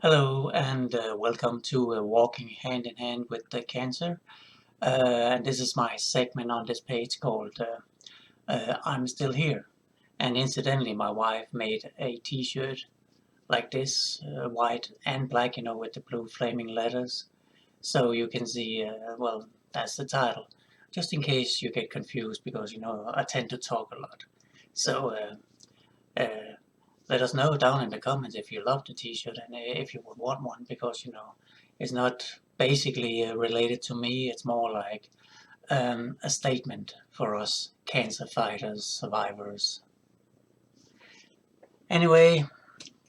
Hello and welcome to Walking Hand in Hand with the Cancer. And this is my segment on this page called I'm Still Here. And incidentally, my wife made a t-shirt like this, white and black, with the blue flaming letters. So you can see, well, that's the title. Just in case you get confused because, I tend to talk a lot. So uh, let us know down in the comments if you love the t-shirt and if you would want one because it's not basically related to me. It's more like a statement for us cancer fighters, survivors. Anyway,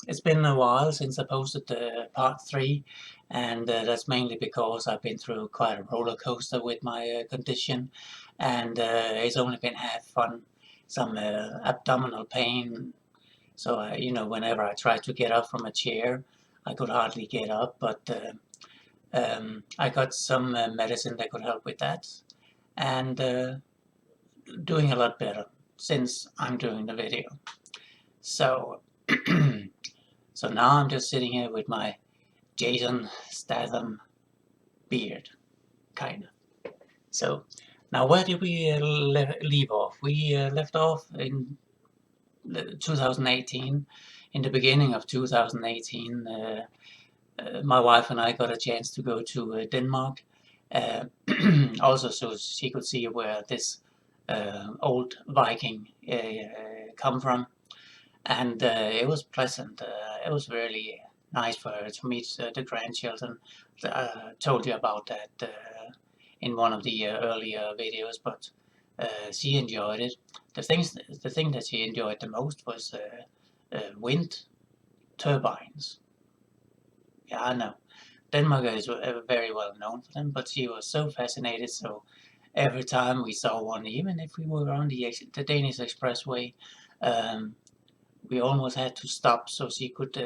it's been a while since I posted part 3, and that's mainly because I've been through quite a roller coaster with my condition, and it's only been half fun. Some abdominal pain. So, whenever I tried to get up from a chair, I could hardly get up, but I got some medicine that could help with that, and doing a lot better since I'm doing the video. So, so now I'm just sitting here with my Jason Statham beard, kind of. So, now where did we leave off? We left off in 2018. In the beginning of 2018, my wife and I got a chance to go to Denmark, uh, also so she could see where this old Viking come from, and it was pleasant. It was really nice for her to meet the grandchildren. I told you about that in one of the earlier videos, but she enjoyed it. The thing that she enjoyed the most was wind turbines. Yeah, I know. Denmark is very well known for them, but she was so fascinated. So every time we saw one, even if we were on the Danish Expressway, um, we almost had to stop so she could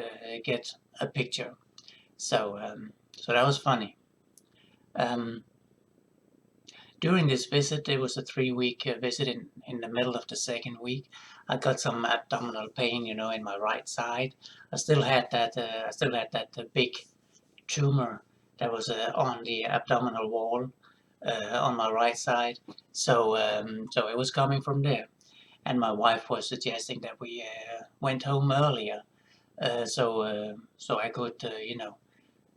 get a picture. So that was funny. Um, During this visit, it was a 3-week visit. In the middle of the second week, I got some abdominal pain, in my right side. I still had that. I still had that big tumor that was on the abdominal wall on my right side. So it was coming from there. And my wife was suggesting that we went home earlier, so I could,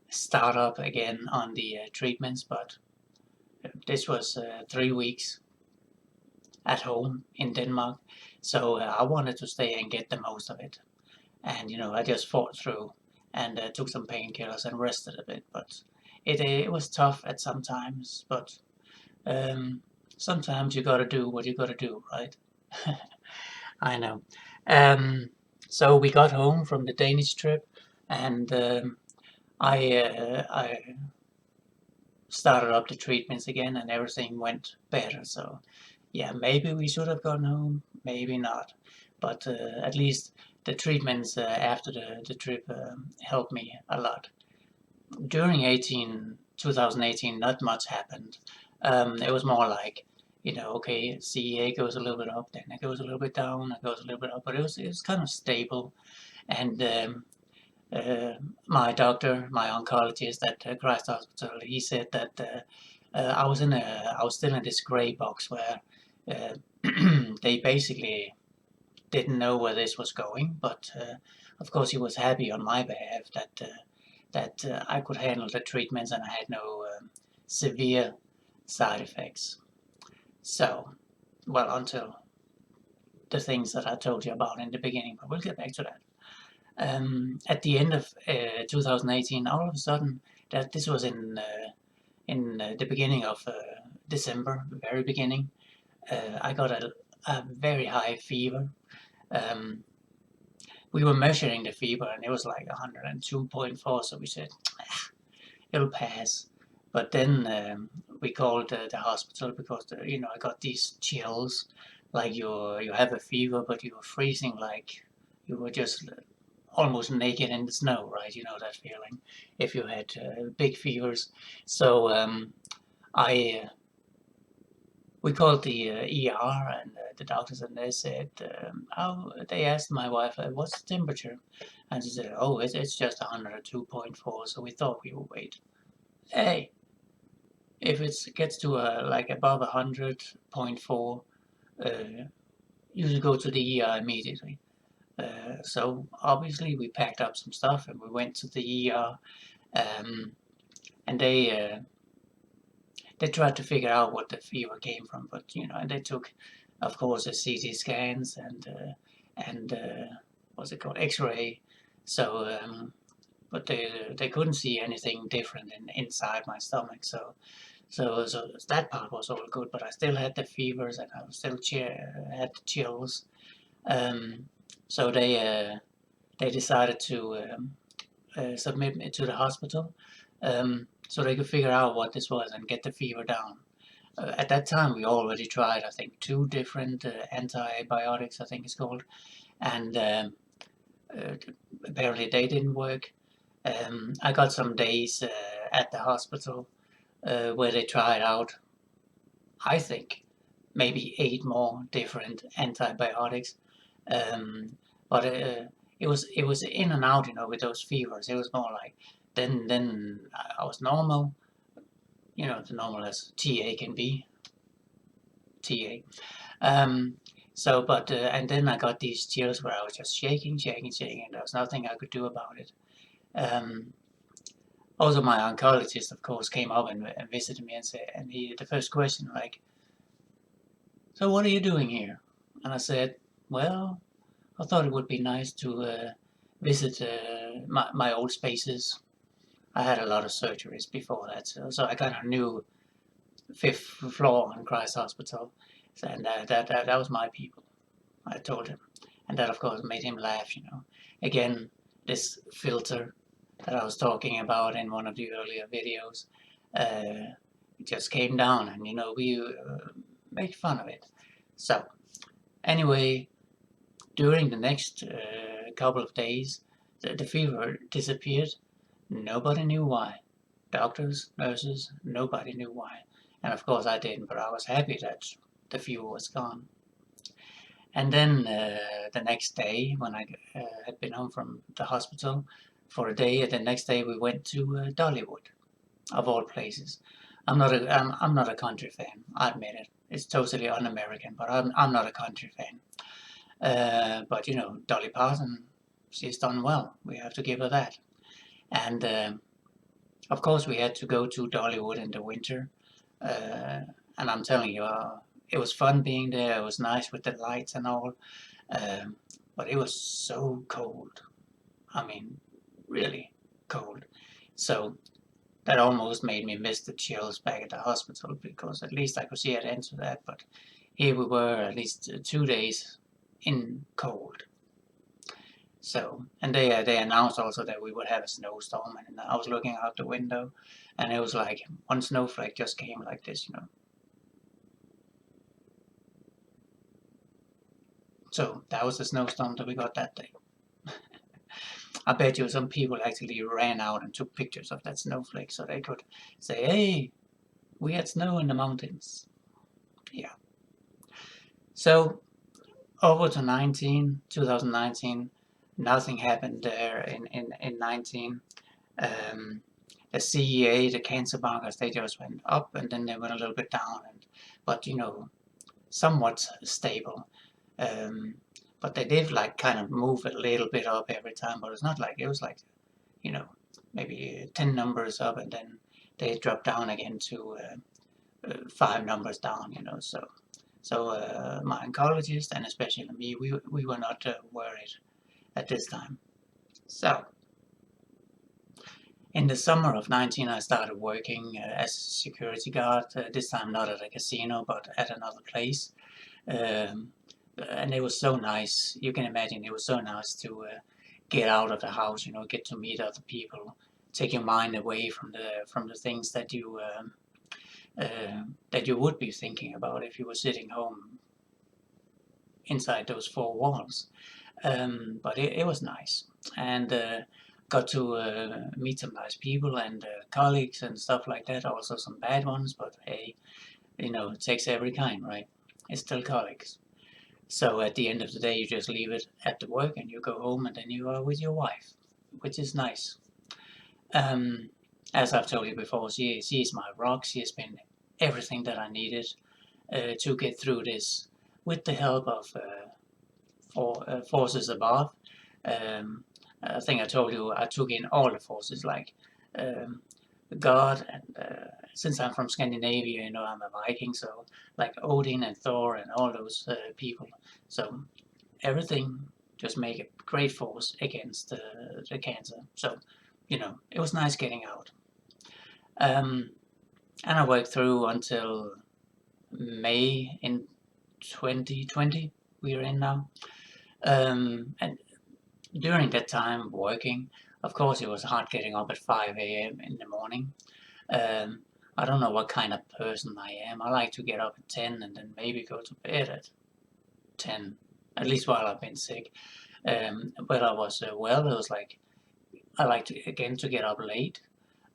start up again on the treatments. But this was 3 weeks at home in Denmark, so I wanted to stay and get the most of it. And I just fought through and took some painkillers and rested a bit. But it was tough at some times, but um, sometimes you gotta do what you gotta do, right? I know. Um, so we got home from the Danish trip, and I started up the treatments again, and everything went better. So yeah, maybe we should have gone home, maybe not, but at least the treatments after the trip helped me a lot. During 2018, not much happened. It was more like, okay, CEA goes a little bit up, then it goes a little bit down, it goes a little bit up, but it was kind of stable. And uh, my oncologist at Christ Hospital, he said that I was still in this gray box where uh, they basically didn't know where this was going, but of course he was happy on my behalf that I could handle the treatments and I had no severe side effects. So, well, until the things that I told you about in the beginning, but we'll get back to that. At the end of 2018, all of a sudden, that this was in the beginning of December, the very beginning, I got a very high fever. Um, we were measuring the fever and it was like 102.4, so we said it'll pass. But then we called the hospital because I got these chills, like you have a fever but you're freezing, like you were just almost naked in the snow, right? You know that feeling if you had big fevers. So I we called the ER and the doctors, and they said, they asked my wife, what's the temperature? And she said, oh, it's just 102.4. So we thought we would wait. Hey, if it gets to like above 100.4, you should go to the ER immediately. So obviously we packed up some stuff and we went to the ER, and they tried to figure out what the fever came from, but and they took, of course, the CT scans and what's it called, X-ray. So, but they couldn't see anything different inside my stomach. So that part was all good, but I still had the fevers and I was still had the chills. Um, so they decided to submit me to the hospital, so they could figure out what this was and get the fever down. At that time, we already tried, I think, 2 different antibiotics, I think it's called, and uh, apparently they didn't work. I got some days at the hospital where they tried out, I think, maybe 8 more different antibiotics. Um, but it was in and out, with those fevers. It was more like then I was normal, the normal as TA can be, TA. But and then I got these chills where I was just shaking, shaking, shaking. There was nothing I could do about it. Um, Also, my oncologist, of course, came up and visited me and said, and the first question, like, so what are you doing here? And I said, well, I thought it would be nice to visit my old spaces. I had a lot of surgeries before that, so I got a new 5th floor on Christ Hospital, and that was my people. I told him, and that of course made him laugh. Again, this filter that I was talking about in one of the earlier videos, it just came down, and we make fun of it. So anyway, during the next couple of days, the fever disappeared. Nobody knew why. Doctors, nurses, nobody knew why. And of course I didn't, but I was happy that the fever was gone. And then the next day, when I had been home from the hospital for a day, the next day we went to Dollywood, of all places. I'm not a country fan. I admit it. It's totally un-American, but I'm not a country fan. But Dolly Parton, she's done well. We have to give her that. And of course, we had to go to Dollywood in the winter. Uh, and I'm telling you, it was fun being there. It was nice with the lights and all. Um, but it was so cold. I mean, really cold. So that almost made me miss the chills back at the hospital, because at least I could see an end to that. But here we were at least 2 days in cold. So, and they announced also that we would have a snowstorm, and I was looking out the window, and it was like one snowflake just came like this. So that was the snowstorm that we got that day. I bet you some people actually ran out and took pictures of that snowflake so they could say, hey, we had snow in the mountains. Yeah. So over to 2019, nothing happened there in 19. The CEA, the cancer markers, they just went up and then they went a little bit down, but somewhat stable. But they did like kind of move a little bit up every time, but it's not like it was like maybe 10 numbers up and then they dropped down again to 5 numbers down. So my oncologist and especially me, we were not worried at this time. So in the summer of 19, I started working as a security guard, this time not at a casino, but at another place. Um, and it was so nice. You can imagine it was so nice to get out of the house, get to meet other people, take your mind away from the things that you would be thinking about if you were sitting home inside those 4 walls. But it was nice, and got to meet some nice people and colleagues and stuff like that. Also some bad ones, but hey, it takes every kind, right? It's still colleagues. So at the end of the day, you just leave it at the work and you go home and then you are with your wife, which is nice. Um, as I've told you before, she's my rock. She has been everything that I needed to get through this with the help of forces above. Um, I think I told you I took in all the forces like um, God, and since I'm from Scandinavia, I'm a Viking, so like Odin and Thor and all those people. So everything just make a great force against the cancer. So it was nice getting out. Um, and I worked through until May in 2020. We are in now. And during that time working, of course, it was hard getting up at 5 a.m. in the morning. Um, I don't know what kind of person I am. I like to get up at 10 and then maybe go to bed at 10, at least while I've been sick. But I was well, it was like I like to get up late.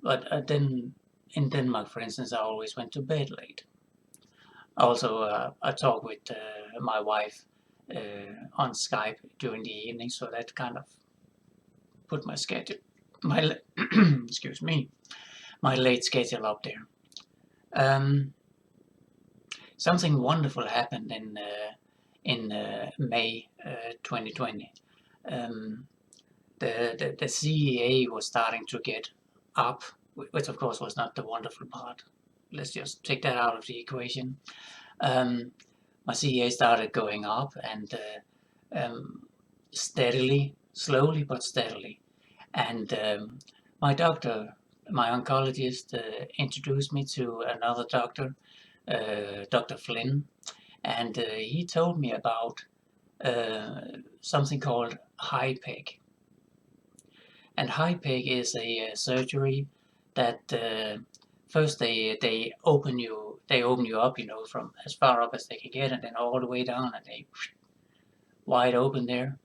But then in Denmark, for instance, I always went to bed late. Also, I talk with my wife on Skype during the evening, so that kind of put my schedule, my excuse me, my late schedule up there. Um, Something wonderful happened in May 2020. Um, the CEA was starting to get up, which of course was not the wonderful part. Let's just take that out of the equation. Um, my CEA started going up and steadily, slowly but steadily. And my doctor, my oncologist, introduced me to another doctor, Dr. Flynn, and he told me about something called HiPec. And HiPec is a surgery that first they open you up, from as far up as they can get, and then all the way down, and they wide open there.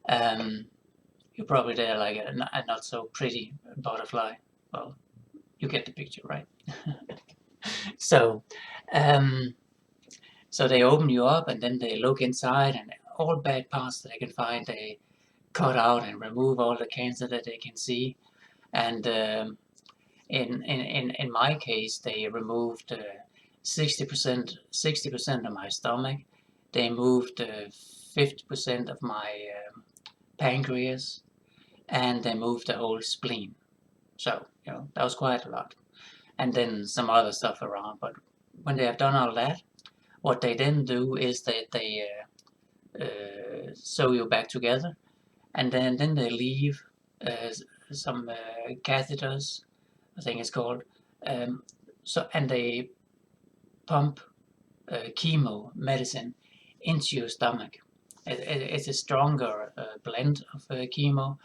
Um, you're probably there like a not so pretty butterfly. Well, you get the picture, right? So, um, so they open you up, and then they look inside, and all bad parts that they can find, they cut out and remove all the cancer that they can see. And in my case, they removed 60% of my stomach. They moved 50% of my pancreas, and they moved the whole spleen. So that was quite a lot. And then some other stuff around. But when they have done all that, what they then do is that they sew you back together, and then they leave uh, some catheters, I think it's called. And they pump chemo medicine into your stomach. It's a stronger blend of chemo,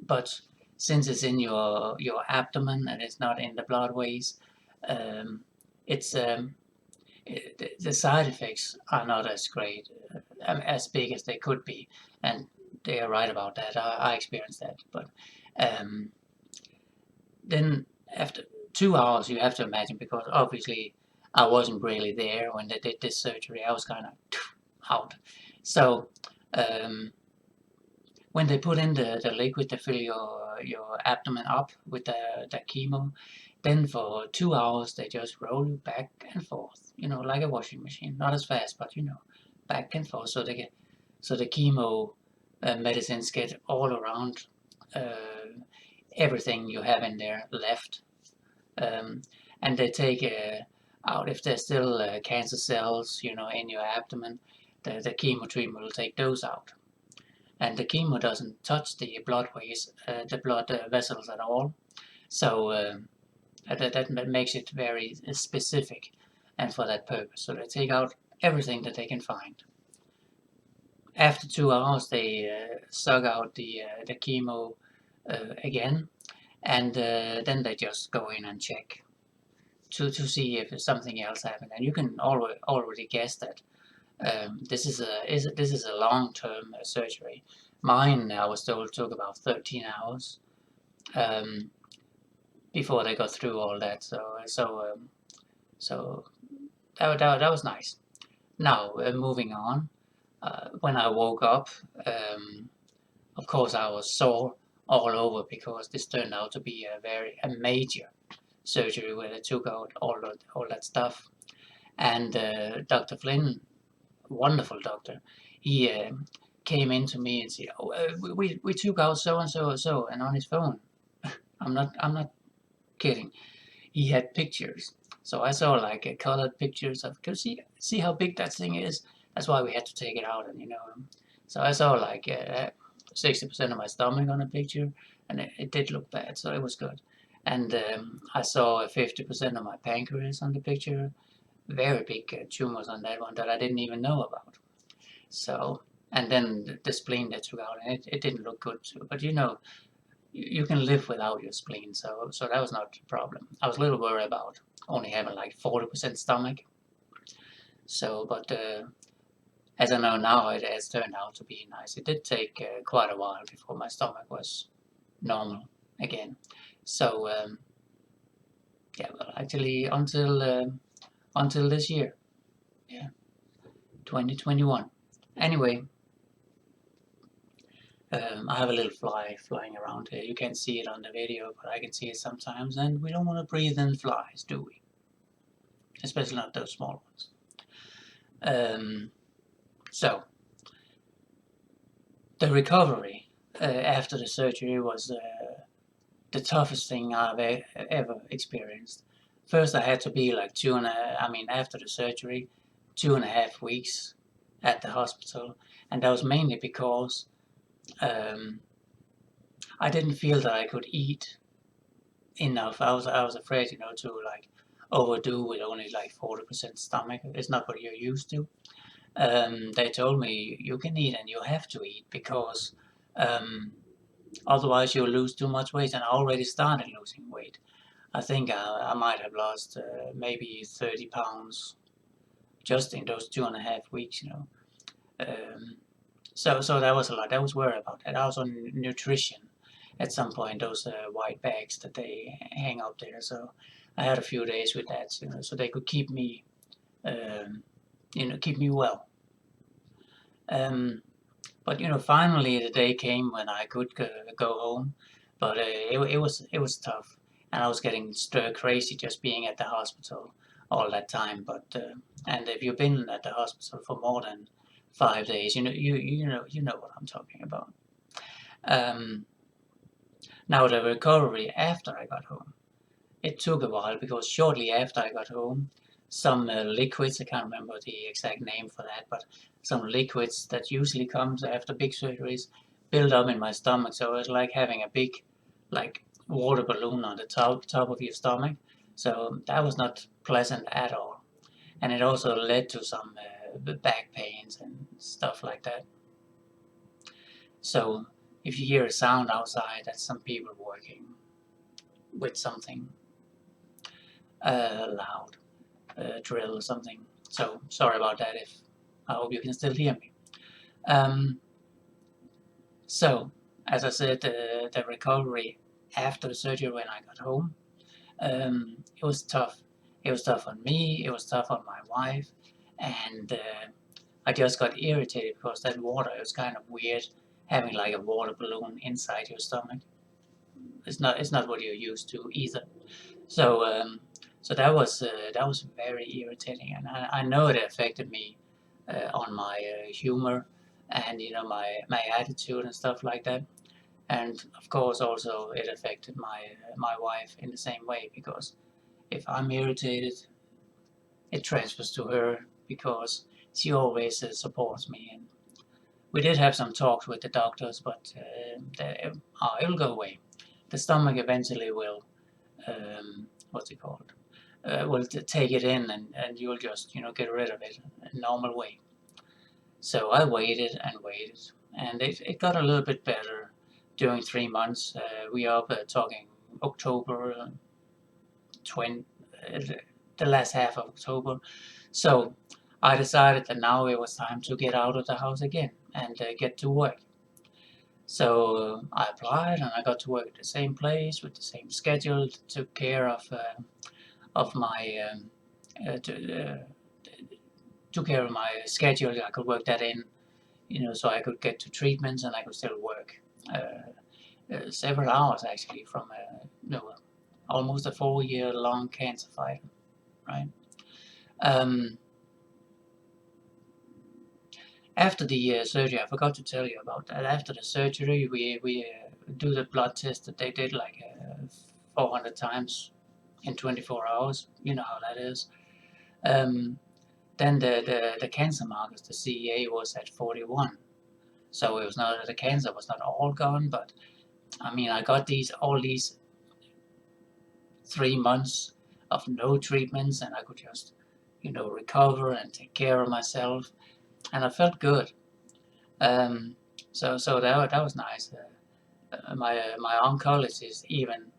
but since it's in your abdomen and it's not in the bloodways, it's the side effects are not as great, as big as they could be, and they are right about that. I experienced that, but um, then after 2 hours, you have to imagine, because obviously I wasn't really there when they did this surgery. I was kind of out. So um, when they put in the liquid to fill your abdomen up with the chemo, then for 2 hours they just roll you back and forth, like a washing machine. Not as fast, but back and forth. So the chemo medicines get all around everything you have in there left, um, and they take out if there's still cancer cells, in your abdomen. The chemo treatment will take those out, and the chemo doesn't touch the bloodways, the blood vessels at all. So that makes it very specific, and for that purpose. So they take out everything that they can find. After 2 hours, they suck out the chemo again, and then they just go in and check to see if something else happened. And you can already guess that this is a long-term surgery. Mine, I was told, took about 13 hours um, before they got through all that. So that was nice. Now, moving on, when I woke up, of course I was sore all over because this turned out to be a major surgery where they took out all that stuff. And Dr. Flynn, wonderful doctor, he came in to me and said, "Oh, we took out so and so and so," and on his phone, I'm not kidding. He had pictures. So I saw like colored pictures of, cause see how big that thing is. That's why we had to take it out, and so I saw like 60% of my stomach on a picture, and it did look bad, so it was good. And I saw 50% of my pancreas on the picture, very big tumors on that one that I didn't even know about. So, and then the spleen they took out, and it didn't look good too. But you can live without your spleen, so that was not a problem. I was a little worried about only having like 40% stomach. So, but as I know now, it has turned out to be nice. It did take quite a while before my stomach was normal again. So, yeah, well, actually until this year, yeah, 2021. Anyway, I have a little fly flying around here. You can't see it on the video, but I can see it sometimes, and we don't want to breathe in flies, do we? Especially not those small ones. So, the recovery after the surgery was the toughest thing I've ever experienced. First, I had to be like after the surgery, 2.5 weeks at the hospital, and that was mainly because um, I didn't feel that I could eat enough. I was afraid, to like overdo with only like 40% stomach. It's not what you're used to. They told me you can eat and you have to eat because um, otherwise you'll lose too much weight. And I already started losing weight. I think I might have lost maybe 30 pounds just in those 2.5 weeks. Um, so that was a lot. I was worried about that. I was on nutrition at some point, those white bags that they hang up there. So I had a few days with that, so they could um, keep me well. Um, but finally the day came when I could go home, but it was tough, and I was getting stir crazy just being at the hospital all that time. But and if you've been at the hospital for more than 5 days, you know what I'm talking about. Um, Now the recovery after I got home, it took a while because shortly after I got home, some liquids, I can't remember the exact name for that, but some liquids that usually comes after big surgeries build up in my stomach. So it was like having a big, like, water balloon on the top of your stomach. So that was not pleasant at all. And it also led to some back pains and stuff like that. So if you hear a sound outside, that's some people working with something loud, drill or something. So sorry about that. If I hope you can still hear me. Um, so as I said, the recovery after the surgery when I got home, it was tough. It was tough on me. It was tough on my wife, and I just got irritated because that water. It was kind of weird having like a water balloon inside your stomach. It's not what you're used to either. So so that was very irritating, and I know it affected me on my humor and my attitude and stuff like that. And of course, also it affected my wife in the same way because if I'm irritated, it transfers to her because she always supports me. And we did have some talks with the doctors, but it'll go away. The stomach eventually will what's it called? Will take it in, and you'll just get rid of it in a normal way. So I waited and waited, and it got a little bit better during 3 months. We are talking October 20, the last half of October. So I decided that now it was time to get out of the house again and get to work. So I applied and I got to work at the same place with the same schedule. Took care of my took care of my schedule. I could work that in, so I could get to treatments and I could still work several hours actually from almost a 4-year long cancer fight, right? Um, After the surgery, I forgot to tell you about that. After the surgery, we do the blood test that they did like 400 times in 24 hours. You know how that is. Um, then the cancer markers, the CEA was at 41. So it was not, the cancer was not all gone, but I mean, I got all these 3 months of no treatments, and I could just, recover and take care of myself, and I felt good. Um, so that was nice. My oncologist even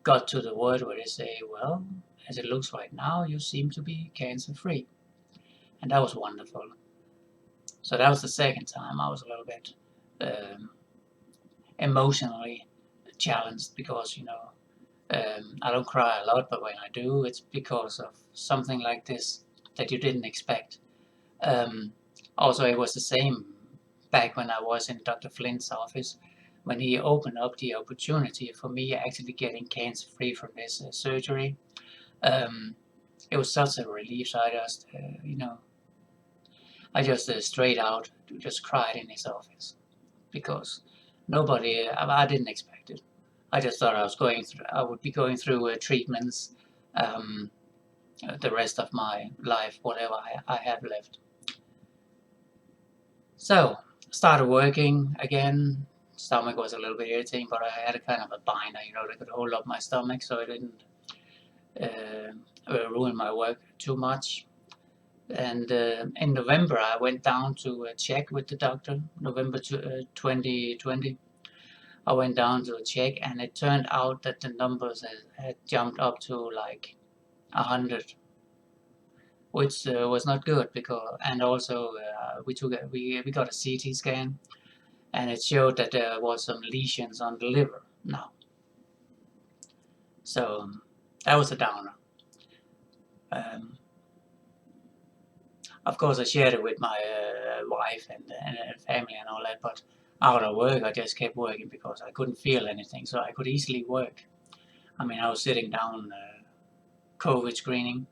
got to the word where they say, well, as it looks right now, you seem to be cancer free, and that was wonderful. So that was the second time I was a little bit um, emotionally challenged because I don't cry a lot, but when I do, it's because of something like this that you didn't expect. Um, Also, it was the same back when I was in Dr. Flint's office, when he opened up the opportunity for me actually getting cancer free from this surgery. Um, it was such a relief. So I just straight out just cried in his office because I didn't expect it. I just thought I would be going through treatments um, the rest of my life, whatever I have left. So, started working again. Stomach was a little bit irritating, but I had a kind of a binder, that could hold up my stomach so it didn't ruin my work too much. And in November, I went down to check with the doctor. November 2020, I went down to check, and it turned out that the numbers had jumped up to like 100, which was not good because. And also we got a CT scan, and it showed that there was some lesions on the liver now. So that was a downer. Um, of course, I shared it with my wife and family and all that, but out of work, I just kept working because I couldn't feel anything, so I could easily work. I mean, I was sitting down COVID screening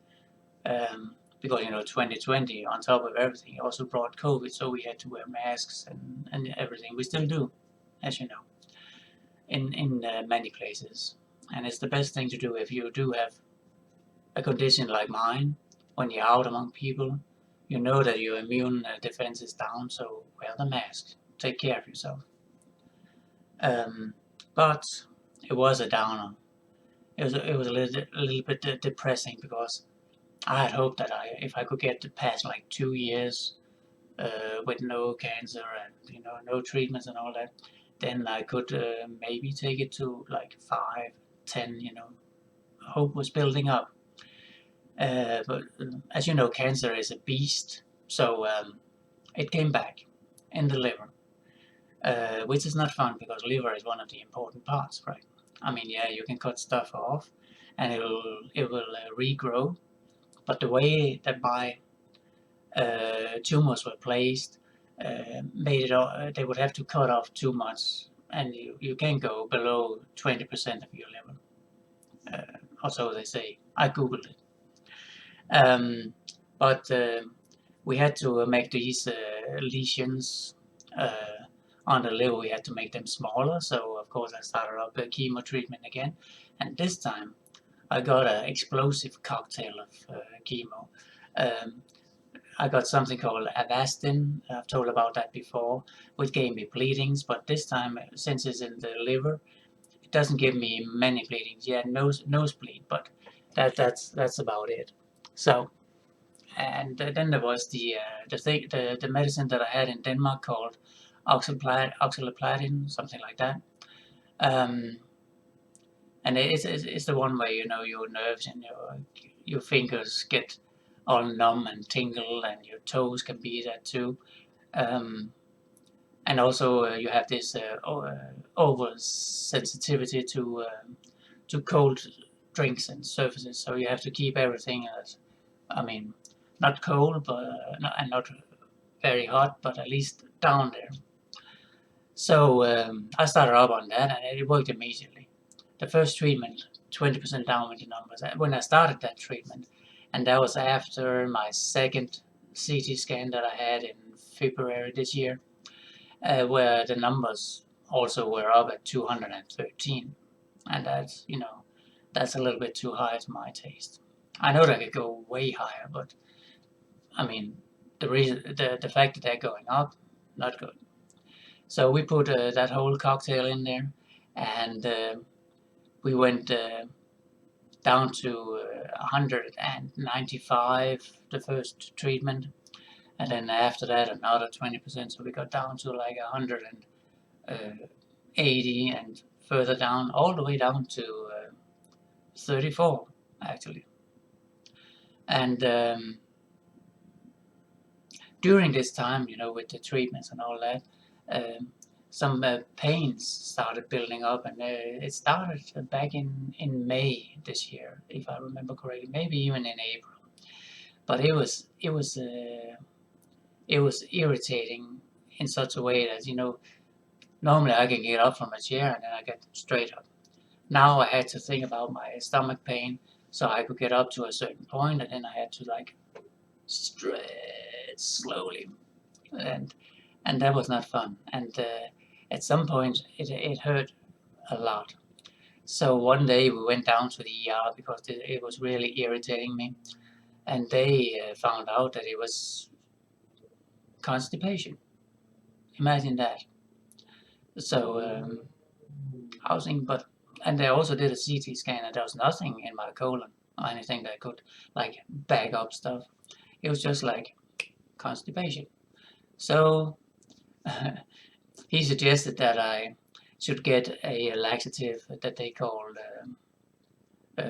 because 2020, on top of everything, also brought COVID, so we had to wear masks and everything. We still do, as you know, in many places. And it's the best thing to do if you do have a condition like mine. When you're out among people, you know that your immune defense is down, so wear the mask. Take care of yourself. Um, but it was a downer. It was a little bit depressing because I had hoped that if I could get to past like 2 years with no cancer and no treatments and all that, then I could maybe take it to like 5, 10. Hope was building up. But as you know, cancer is a beast, so it came back in the liver, which is not fun because liver is one of the important parts, right? I mean, yeah, you can cut stuff off, and it will regrow, but the way that my tumors were placed made it. They would have to cut off too much, and you can't go below 20% of your liver. Or so they say. I googled it. But we had to make these lesions on the liver. We had to make them smaller. So of course I started up chemo treatment again, and this time I got an explosive cocktail of chemo. Um, I got something called Avastin. I've told about that before, which gave me bleedings. But this time, since it's in the liver, it doesn't give me many bleedings. Yeah, nosebleed, but that's about it. So, and then there was the medicine that I had in Denmark called oxaliplatin, something like that. Um, and it's the one where your nerves and your fingers get all numb and tingle, and your toes can be that too. Um, and also you have this oversensitivity to cold drinks and surfaces, so you have to keep everything as, I mean, not cold, but and not very hot, but at least down there. So I started up on that, and it worked immediately. The first treatment, 20% down with the numbers. When I started that treatment, and that was after my second CT scan that I had in February this year, where the numbers also were up at 213, and that's a little bit too high to my taste. I know they could go way higher, but I mean the fact that they're going up, not good. So we put that whole cocktail in there, and we went down to 195 the first treatment, and then after that another 20%. So we got down to like 180, and further down, all the way down to 34 actually. And during this time, with the treatments and all that, some pains started building up, and it started back in May this year, if I remember correctly, maybe even in April. But it was irritating in such a way that normally I can get up from a chair and then I get straight up. Now I had to think about my stomach pain, so I could get up to a certain point, and then I had to like stretch slowly, and that was not fun. And at some point it hurt a lot. So one day we went down to the ER because it was really irritating me, and they found out that it was constipation. Imagine that. So I was thinking, and they also did a CT scan, and there was nothing in my colon or anything that could like back up stuff. It was just like constipation. So he suggested that I should get a laxative that they called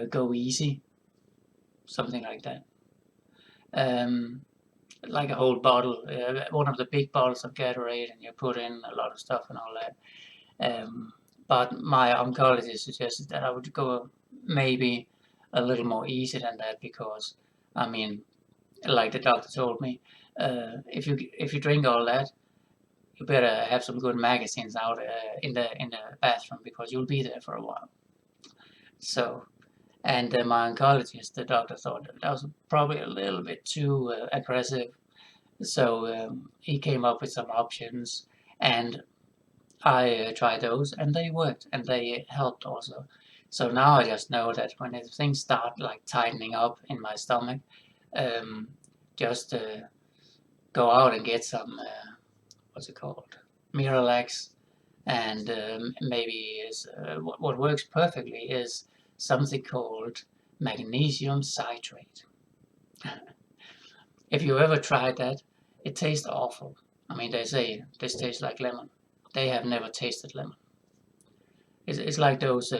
Go Easy, something like that. Like a whole bottle, one of the big bottles of Gatorade, and you put in a lot of stuff and all that. But my oncologist suggested that I would go maybe a little more easy than that, because I mean, like the doctor told me, if you drink all that, you better have some good magazines out in the bathroom, because you'll be there for a while. So, and my oncologist, the doctor, thought that was probably a little bit too aggressive. So he came up with some options, and I tried those, and they worked, and they helped also. So now I just know that when things start like tightening up in my stomach, just go out and get some what's it called, Miralax, and maybe what works perfectly is something called magnesium citrate. If you ever tried that, it tastes awful. I mean, they say this tastes like lemon. They have never tasted lemon. It's like those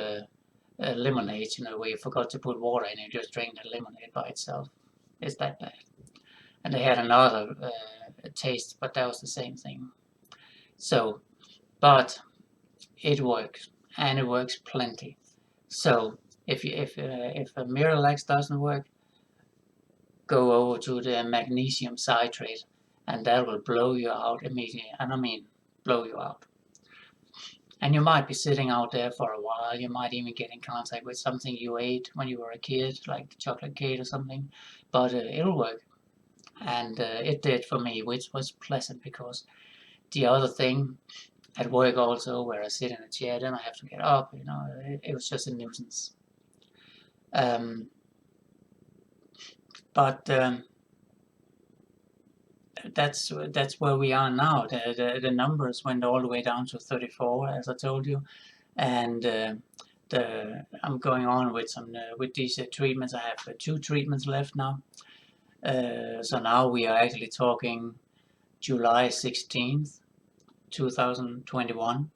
lemonades, where you forgot to put water in and you just drink the lemonade by itself. It's that bad. And they had another taste, but that was the same thing. So, but it works, and it works plenty. So if a Miralax doesn't work, go over to the magnesium citrate, and that will blow you out immediately. And I mean, blow you out. And you might be sitting out there for a while. You might even get in contact with something you ate when you were a kid, like the chocolate cake or something. But it'll work. And it did for me, which was pleasant, because the other thing at work also, where I sit in a chair, then I have to get up, it was just a nuisance. But that's where we are now. The numbers went all the way down to 34, as I told you, and I'm going on with some with these treatments. I have 2 treatments left now. So now we are actually talking July 16th, 2021,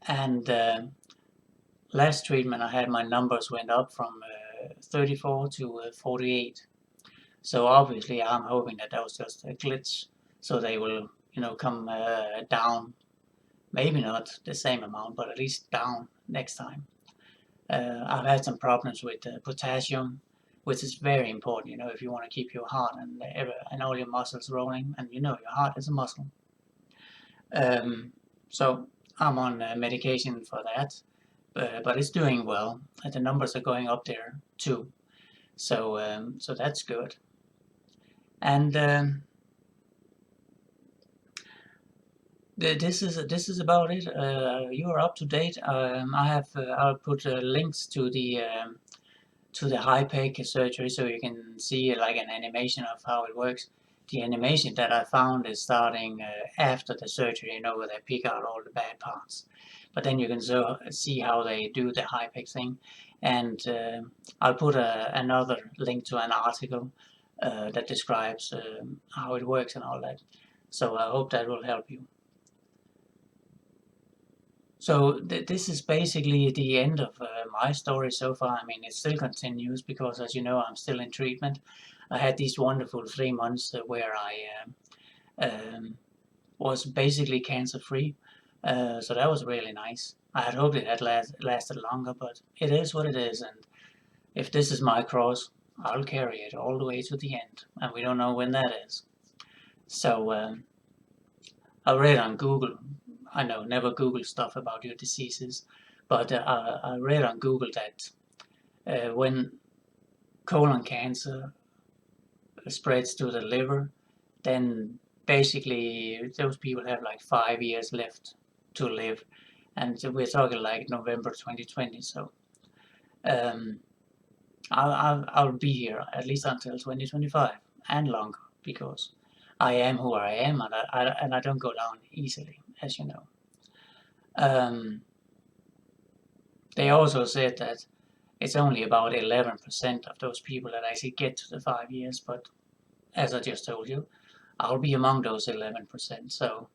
and last treatment I had, my numbers went up from 34 to 48. So obviously I'm hoping that was just a glitch, so they will come down, maybe not the same amount, but at least down next time. I've had some problems with potassium, which is very important, you know, if you want to keep your heart and all your muscles rolling, and you know your heart is a muscle. So I'm on medication for that, but it's doing well, and the numbers are going up there too. So that's good. And this is about it. You are up to date. I'll put links to the HiPec surgery so you can see like an animation of how it works. The animation that I found is starting after the surgery, you know, where they pick out all the bad parts. But then you can see how they do the HiPec thing. And I'll put another link to an article that describes how it works and all that. So I hope that will help you. So this is basically the end of my story so far. I mean, it still continues because, as you know, I'm still in treatment. I had these wonderful 3 months where I was basically cancer-free. So that was really nice. I had hoped it had lasted longer, but it is what it is. And if this is my cross, I'll carry it all the way to the end. And we don't know when that is. So I read on Google. I know, never Google stuff about your diseases, but I read on Google that when colon cancer spreads to the liver, then basically those people have like 5 years left to live, and we're talking like November 2020. So um, I'll be here at least until 2025 and longer because I am who I am, and I don't go down easily, as you know. Um, they also said that it's only about 11% of those people that actually get to the 5 years, but as I just told you, I'll be among those 11%. So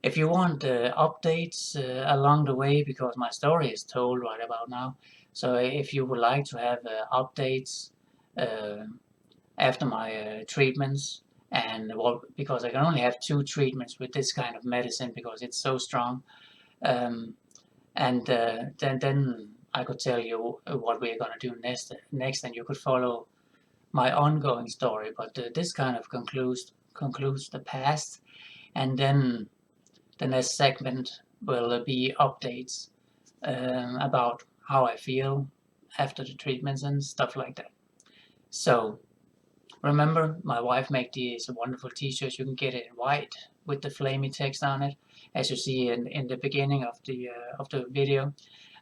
if you want updates along the way, because my story is told right about now, so if you would like to have updates uh, after my treatments, and well, because I can only have 2 treatments with this kind of medicine because it's so strong, um, and then I could tell you what we're gonna do next, and you could follow my ongoing story. But this kind of concludes the past, and then the next segment will be updates about how I feel after the treatments and stuff like that. So remember, my wife made these wonderful t-shirts. You can get it in white with the flamey text on it, as you see in the beginning of the video.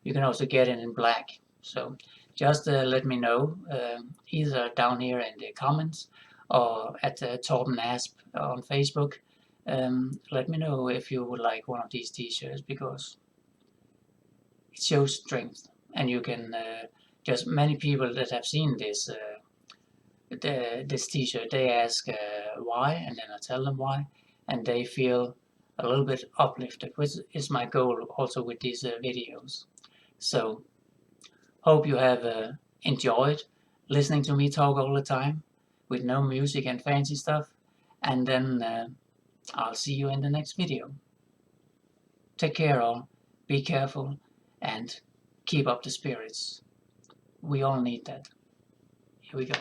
You can also get it in black. So just let me know either down here in the comments or at Torben Asp on Facebook. Let me know if you would like one of these t-shirts because it shows strength, and you can just many people that have seen this t-shirt, they ask why, and then I tell them why, and they feel a little bit uplifted, which is my goal also with these videos. So hope you have enjoyed listening to me talk all the time with no music and fancy stuff, and then I'll see you in the next video. Take care all, be careful, and keep up the spirits. We all need that. Here we go.